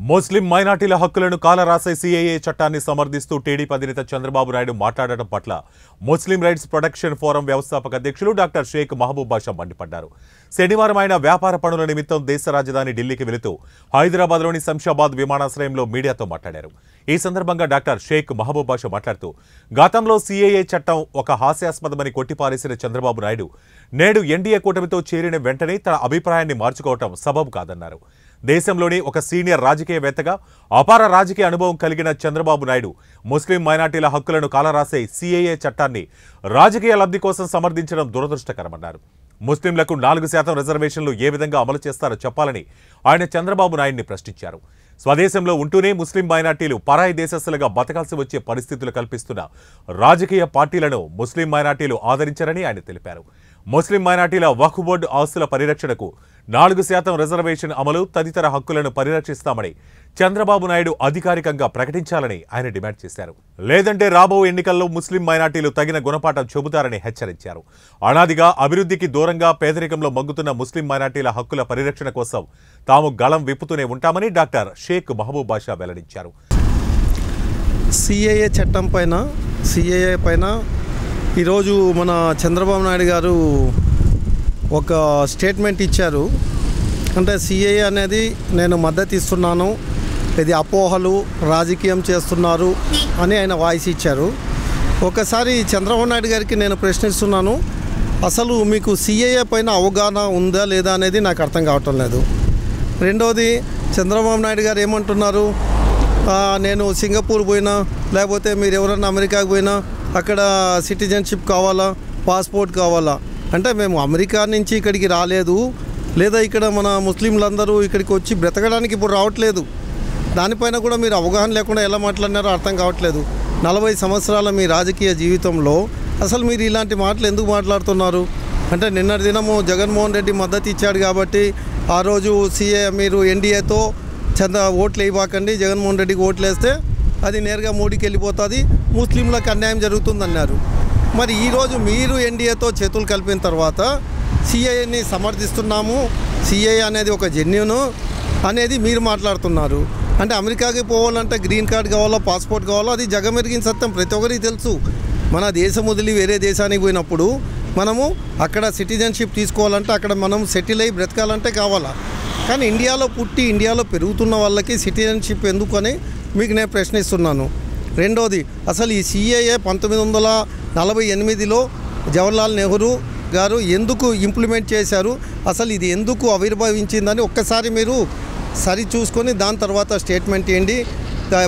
ముస్లిం మైనార్టీల హక్కులను కాలరాసే సీఏఏ చట్టాన్ని సమర్థిస్తూ టీడీపీ అధినేత చంద్రబాబు నాయుడు మాట్లాడడం పట్ల ముస్లిం రైట్స్ ప్రొటెక్షన్ ఫోరం వ్యవస్థాపక అధ్యక్షులు డాక్టర్ షేక్ మహబూబ్ బాషా మండిపడ్డారు. శనివారం ఆయన వ్యాపార పనుల నిమిత్తం దేశ రాజధాని ఢిల్లీకి వెళుతూ హైదరాబాద్లోని శంషాబాద్ విమానాశ్రయంలో మీడియాతో మాట్లాడారు. ఈ సందర్భంగా డాక్టర్ షేక్ మహబూబ్ బాషా మాట్లాడుతూ గతంలో సీఏఏ చట్టం ఒక హాస్యాస్పదమని కొట్టిపారేసిన చంద్రబాబు నాయుడు నేడు ఎన్డీఏ కూటమితో చేరిన వెంటనే తన అభిప్రాయాన్ని మార్చుకోవటం సబబు కాదన్నారు. దేశంలోని ఒక సీనియర్ రాజకీయవేత్తగా అపార రాజకీయ అనుభవం కలిగిన చంద్రబాబు నాయుడు ముస్లిం మైనార్టీల హక్కులను కాలరాసే సీఏఏ చట్టాన్ని రాజకీయ లబ్ధి కోసం సమర్థించడం దురదృష్టకరమన్నారు. ముస్లింలకు 4% రిజర్వేషన్లు ఏ విధంగా అమలు చేస్తారో చెప్పాలని ఆయన చంద్రబాబు నాయుడిని ప్రశ్నించారు. స్వదేశంలో ఉంటూనే ముస్లిం మైనార్టీలు పరాయి దేశస్తులుగా బతకాల్సి వచ్చే పరిస్థితులు కల్పిస్తున్న రాజకీయ పార్టీలను ముస్లిం మైనార్టీలు ఆదరించారని ఆయన తెలిపారు. ముస్లిం మైనార్టీల వక్ఫ్ బోర్డు ఆస్తుల పరిరక్షణకు 4% రిజర్వేషన్ అమలు తదితర హక్కులను పరిరక్షిస్తామని చంద్రబాబు నాయుడు అధికారికంగా ప్రకటించాలని ఆయన డిమాండ్ చేశారు. లేదంటే రాబో ఎన్నికల్లో ముస్లిం మైనార్టీలు తగిన గుణపాఠం చెబుతారని హెచ్చరించారు. అనాదిగా అభివృద్ధికి దూరంగా పేదరికంలో మగ్గుతున్న ముస్లిం మైనార్టీల హక్కుల పరిరక్షణ కోసం తాము గళం విప్పుతూనే ఉంటామని డాక్టర్ షేక్ మహబూబ్ బాషా వెల్లడించారు. సీఏఏ చట్టం పైన ఈరోజు మన చంద్రబాబు నాయుడు గారు ఒక స్టేట్మెంట్ ఇచ్చారు. అంటే సీఏఏ అనేది నేను మద్దతు ఇస్తున్నాను, ఇది అపోహలు రాజకీయం చేస్తున్నారు అని ఆయన వాయిస్ ఇచ్చారు. ఒకసారి చంద్రబాబు నాయుడు గారికి నేను ప్రశ్నిస్తున్నాను, అసలు మీకు సీఏఏ పైన అవగాహన ఉందా లేదా అనేది నాకు అర్థం కావటం లేదు. రెండవది, చంద్రబాబు నాయుడు గారు ఏమంటున్నారు, నేను సింగపూర్ పోయినా లేకపోతే మీరు ఎవరన్నా అమెరికాకు పోయినా అక్కడ సిటిజన్షిప్ కావాలా, పాస్పోర్ట్ కావాలా అంటే మేము అమెరికా నుంచి ఇక్కడికి రాలేదు, లేదా ఇక్కడ మన ముస్లింలందరూ ఇక్కడికి వచ్చి బ్రతకడానికి ఇప్పుడు రావట్లేదు. దానిపైన కూడా మీరు అవగాహన లేకుండా ఎలా మాట్లాడినారో అర్థం కావట్లేదు. 40 సంవత్సరాల మీ రాజకీయ జీవితంలో అసలు మీరు ఇలాంటి మాటలు ఎందుకు మాట్లాడుతున్నారు? అంటే నిన్నటి దినము జగన్మోహన్ రెడ్డి మద్దతు ఇచ్చాడు కాబట్టి ఆ రోజు మీరు ఎన్డీఏతో ఓట్లు వేయబాకండి, జగన్మోహన్ రెడ్డికి ఓట్లు వేస్తే అది నేరుగా మోడీకి వెళ్ళిపోతుంది, ముస్లింలకు అన్యాయం జరుగుతుందన్నారు. మరి ఈరోజు మీరు ఎన్డీఏతో చేతులు కలిపిన తర్వాత సీఏఏని సమర్థిస్తున్నాము, సీఏఏ అనేది ఒక జెన్యూన్ అనేది మీరు మాట్లాడుతున్నారు. అంటే అమెరికాకి పోవాలంటే గ్రీన్ కార్డ్ కావాలో, పాస్పోర్ట్ కావాలో, అది జగమెరిగిన సత్యం, ప్రతి ఒక్కరికి తెలుసు. మన దేశం వదిలి వేరే దేశానికి పోయినప్పుడు మనము అక్కడ సిటిజన్షిప్ తీసుకోవాలంటే అక్కడ మనం సెటిల్ అయ్యి బ్రతకాలంటే కావాలా. కానీ ఇండియాలో పుట్టి ఇండియాలో పెరుగుతున్న వాళ్ళకి సిటిజన్షిప్ ఎందుకు అని మీకు నేను ప్రశ్నిస్తున్నాను. రెండోది, అసలు ఈ సీఏఏ 1948లో జవహర్లాల్ నెహ్రూ గారు ఎందుకు ఇంప్లిమెంట్ చేశారు, అసలు ఇది ఎందుకు ఆవిర్భవించిందని ఒక్కసారి మీరు సరి చూసుకొని దాని తర్వాత స్టేట్మెంట్ ఇవ్వండి.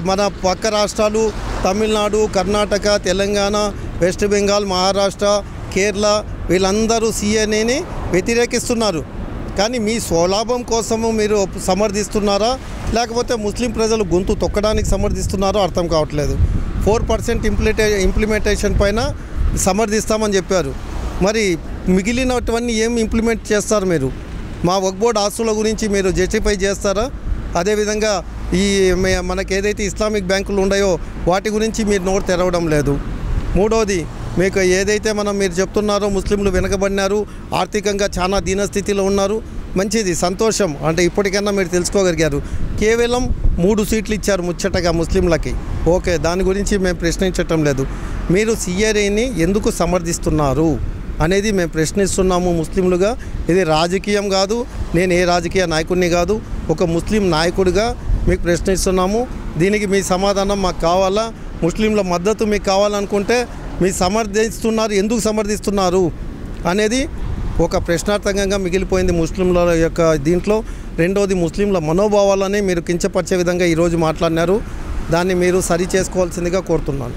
మన పక్క రాష్ట్రాలు తమిళనాడు, కర్ణాటక, తెలంగాణ, వెస్ట్ బెంగాల్, మహారాష్ట్ర, కేరళ వీళ్ళందరూ సీఏఏని వ్యతిరేకిస్తున్నారు. కానీ మీ స్వలాభం కోసము మీరు సమర్థిస్తున్నారా లేకపోతే ముస్లిం ప్రజలు గొంతు తొక్కడానికి సమర్థిస్తున్నారో అర్థం కావట్లేదు. 4% ఇంప్లిమెంటేషన్ పైన సమర్థిస్తామని చెప్పారు. మరి మిగిలినటువన్నీ ఏం ఇంప్లిమెంట్ చేస్తారు మీరు? మా వక్ఫ్ బోర్డ్ ఆస్తుల గురించి మీరు జస్టిఫై చేస్తారా? అదేవిధంగా ఈ మనకు ఏదైతే ఇస్లామిక్ బ్యాంకులు ఉన్నాయో వాటి గురించి మీరు నోరు తెరవడం లేదు. మూడోది, మీకు ఏదైతే మీరు చెప్తున్నారో ముస్లింలు వెనకబడినారు, ఆర్థికంగా చాలా దీనస్థితిలో ఉన్నారు, మంచిది, సంతోషం. అంటే ఇప్పటికన్నా మీరు తెలుసుకోగలిగారు. కేవలం 3 సీట్లు ఇచ్చారు ముచ్చటగా ముస్లింలకి, ఓకే, దాని గురించి మేము ప్రశ్నించటం లేదు. మీరు సీఏఏని ఎందుకు సమర్థిస్తున్నారు అనేది మేము ప్రశ్నిస్తున్నాము ముస్లింలుగా. ఇది రాజకీయం కాదు, నేను ఏ రాజకీయ నాయకుడిని కాదు, ఒక ముస్లిం నాయకుడిగా మీకు ప్రశ్నిస్తున్నాము. దీనికి మీ సమాధానం మాకు కావాలా? ముస్లింల మద్దతు మీకు కావాలనుకుంటే మీరు సమర్థిస్తున్నారు, ఎందుకు సమర్థిస్తున్నారు అనేది ఒక ప్రశ్నార్థకంగా మిగిలిపోయింది ముస్లింల యొక్క దీంట్లో. రెండోది, ముస్లింల మనోభావాలని మీరు కించపరిచే విధంగా ఈరోజు మాట్లాడినారు. దాన్ని మీరు సరి చేసుకోవాల్సిందిగా కోరుతున్నాను.